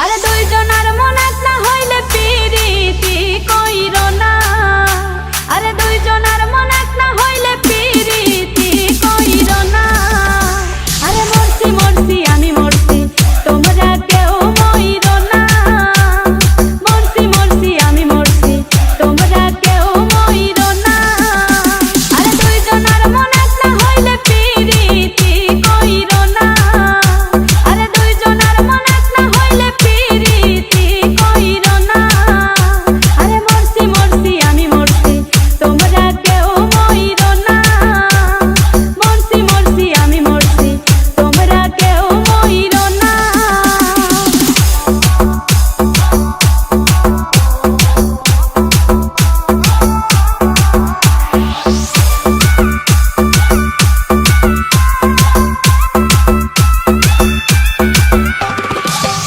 আরে দুইজনার মন এক না হইলে পিরিতি কইরো না। আরে দুইজনার মন এক না হইলে পিরিতি কইরো না। আরে মরছি মরছি আমি মরছি তোমরা কেউ মইরো না। মরছি মরছি আমি মরছি তোমরা কেউ মইরো না। আরে দুইজনার মন এক না হইলে পিরিতি কইরো না। আরে দুইজনার মন এক না হইলে পিরিতি কইরো না। আরে মরছি মরছি আমি মরছি তোমরা কেউ মইরো না। মরছি মরছি আমি মরছি তোমরা কেউ মইরো না।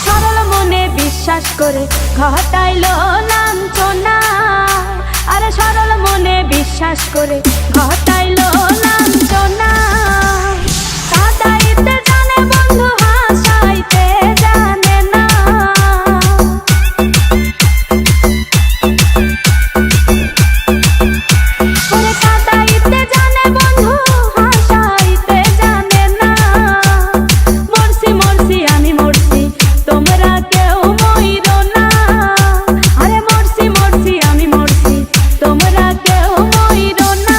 সরল মনে বিশ্বাস করে ঘটাইলো লাঞ্ছনা। আরে সরল মনে বিশ্বাস করে ঘটাইলো লাঞ্ছনা। কাঁদাইতে জানে বন্ধু হাসাইতে জানে না। ওরে কাঁদাইতে জানে বন্ধু হাসাইতে জানে না। মরছি মরছি আমি মরছি তোমরা কেউ মইরো না। আরে মরছি মরছি আমি মরছি তোমরা কেউ মইরো না।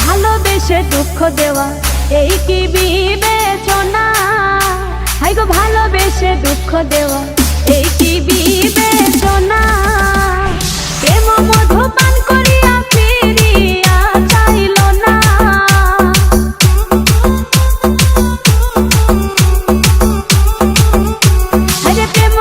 ভালোবেসে দুঃখ দেওয়া এই কি বিবেচনা। হাই গো ভালোবেসে দুঃখ দেওয়া এই কি বিবেচনা। প্রেম মধু পান করিয়া ফিরিয়া চাইল না। আরে প্রেম